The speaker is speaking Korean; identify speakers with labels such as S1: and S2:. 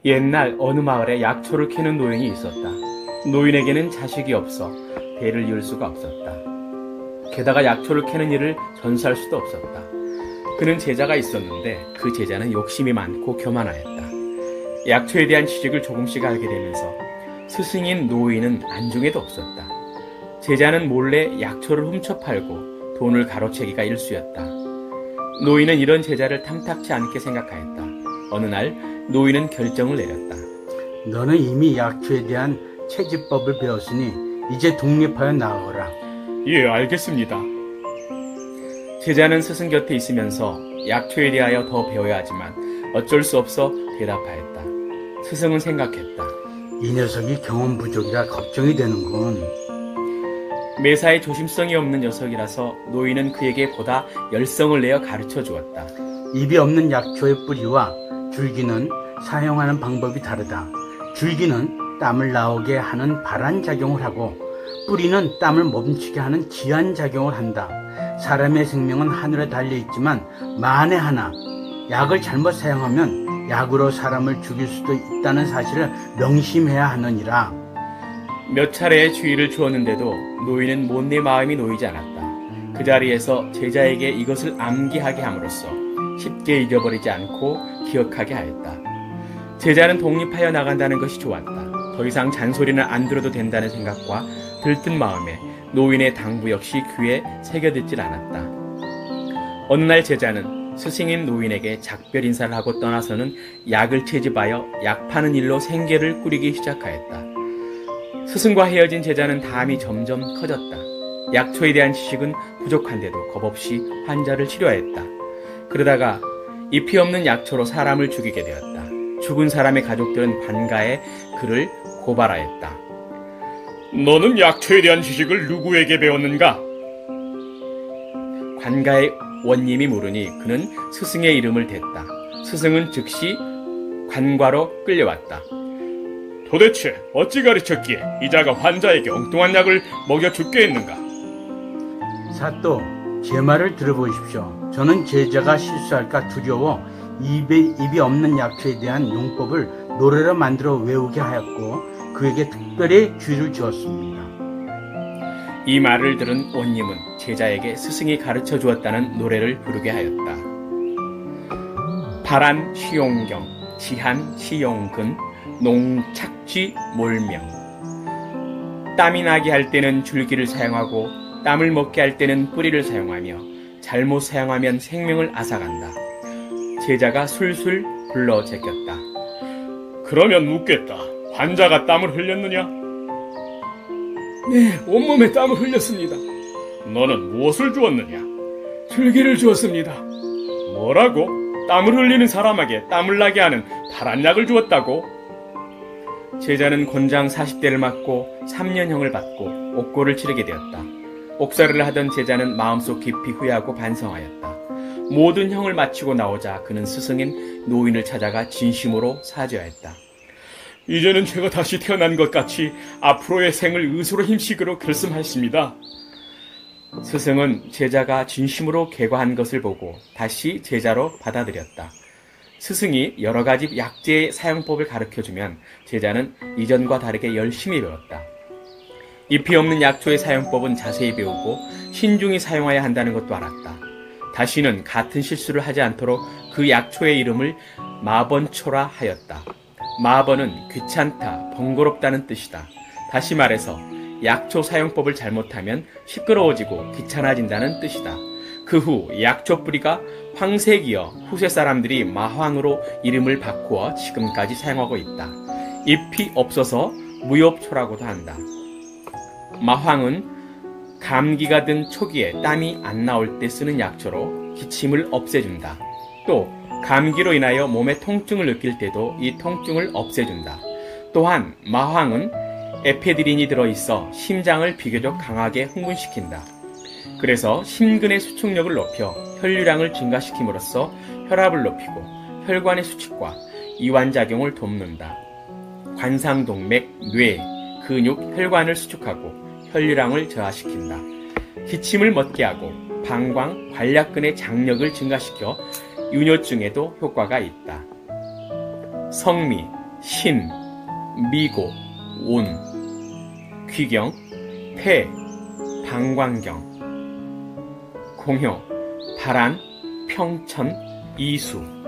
S1: 옛날 어느 마을에 약초를 캐는 노인이 있었다. 노인에게는 자식이 없어 대를 이을 수가 없었다. 게다가 약초를 캐는 일을 전수할 수도 없었다. 그는 제자가 있었는데 그 제자는 욕심이 많고 교만하였다. 약초에 대한 지식을 조금씩 알게 되면서 스승인 노인은 안중에도 없었다. 제자는 몰래 약초를 훔쳐 팔고 돈을 가로채기가 일쑤였다. 노인은 이런 제자를 탐탁치 않게 생각하였다. 어느 날 노인은 결정을 내렸다.
S2: 너는 이미 약초에 대한 채집법을 배웠으니 이제 독립하여 나아가라.
S1: 예, 알겠습니다. 제자는 스승 곁에 있으면서 약초에 대하여 더 배워야 하지만 어쩔 수 없어 대답하였다. 스승은 생각했다.
S2: 이 녀석이 경험 부족이라 걱정이 되는군.
S1: 매사에 조심성이 없는 녀석이라서 노인은 그에게 보다 열성을 내어 가르쳐 주었다.
S2: 잎이 없는 약초의 뿌리와 줄기는 사용하는 방법이 다르다. 줄기는 땀을 나오게 하는 발환작용을 하고 뿌리는 땀을 멈추게 하는 지환작용을 한다. 사람의 생명은 하늘에 달려있지만 만에 하나 약을 잘못 사용하면 약으로 사람을 죽일 수도 있다는 사실을 명심해야 하느니라.
S1: 몇 차례의 주의를 주었는데도 노인은 못내 마음이 놓이지 않았다. 그 자리에서 제자에게 이것을 암기하게 함으로써 쉽게 잊어버리지 않고 기억하게 하였다. 제자는 독립하여 나간다는 것이 좋았다. 더 이상 잔소리는 안 들어도 된다는 생각과 들뜬 마음에 노인의 당부 역시 귀에 새겨듣질 않았다. 어느 날 제자는 스승인 노인에게 작별 인사를 하고 떠나서는 약을 채집하여 약 파는 일로 생계를 꾸리기 시작하였다. 스승과 헤어진 제자는 담이 점점 커졌다. 약초에 대한 지식은 부족한데도 겁없이 환자를 치료하였다. 그러다가 잎이 없는 약초로 사람을 죽이게 되었다. 죽은 사람의 가족들은 관가에 그를 고발하였다. 너는 약초에 대한 지식을 누구에게 배웠는가? 관가의 원님이 물으니 그는 스승의 이름을 댔다. 스승은 즉시 관과로 끌려왔다. 도대체 어찌 가르쳤기에 이자가 환자에게 엉뚱한 약을 먹여 죽게 했는가?
S2: 사또, 제 말을 들어보십시오. 저는 제자가 실수할까 두려워 입이 없는 약초에 대한 용법을 노래로 만들어 외우게 하였고 그에게 특별히 주의를 주었습니다.
S1: 이 말을 들은 원님은 제자에게 스승이 가르쳐 주었다는 노래를 부르게 하였다. 발한 시용경, 지한 시용근, 농착쥐 몰명. 땀이 나게 할 때는 줄기를 사용하고 땀을 먹게 할 때는 뿌리를 사용하며 잘못 사용하면 생명을 앗아간다. 제자가 술술 불러 제꼈다. 그러면 묻겠다. 환자가 땀을 흘렸느냐? 네, 온몸에 땀을 흘렸습니다. 너는 무엇을 주었느냐? 줄기를 주었습니다. 뭐라고? 땀을 흘리는 사람에게 땀을 나게 하는 발한 약을 주었다고? 제자는 곤장 40대를 맞고 3년형을 받고 옥고를 치르게 되었다. 옥살이를 하던 제자는 마음속 깊이 후회하고 반성하였다. 모든 형을 마치고 나오자 그는 스승인 노인을 찾아가 진심으로 사죄하였다. 이제는 제가 다시 태어난 것 같이 앞으로의 생을 의수로 힘식으로 결심하였습니다. 스승은 제자가 진심으로 개과한 것을 보고 다시 제자로 받아들였다. 스승이 여러 가지 약재의 사용법을 가르쳐주면 제자는 이전과 다르게 열심히 배웠다. 잎이 없는 약초의 사용법은 자세히 배우고 신중히 사용해야 한다는 것도 알았다. 다시는 같은 실수를 하지 않도록 그 약초의 이름을 마번초라 하였다. 마번은 귀찮다, 번거롭다는 뜻이다. 다시 말해서 약초 사용법을 잘못하면 시끄러워지고 귀찮아진다는 뜻이다. 그 후 약초 뿌리가 황색이어 후세 사람들이 마황으로 이름을 바꾸어 지금까지 사용하고 있다. 잎이 없어서 무엽초라고도 한다. 마황은 감기가 든 초기에 땀이 안 나올 때 쓰는 약초로 기침을 없애준다. 또 감기로 인하여 몸에 통증을 느낄 때도 이 통증을 없애준다. 또한 마황은 에페드린이 들어있어 심장을 비교적 강하게 흥분시킨다. 그래서 심근의 수축력을 높여 혈류량을 증가시킴으로써 혈압을 높이고 혈관의 수축과 이완작용을 돕는다. 관상동맥, 뇌, 근육, 혈관을 수축하고 혈류량을 저하시킨다. 기침을 멎게 하고 방광, 관략근의 장력을 증가시켜 유뇨증에도 효과가 있다. 성미, 신, 미고, 온, 귀경, 폐, 방광경, 공효, 발안, 평천, 이수.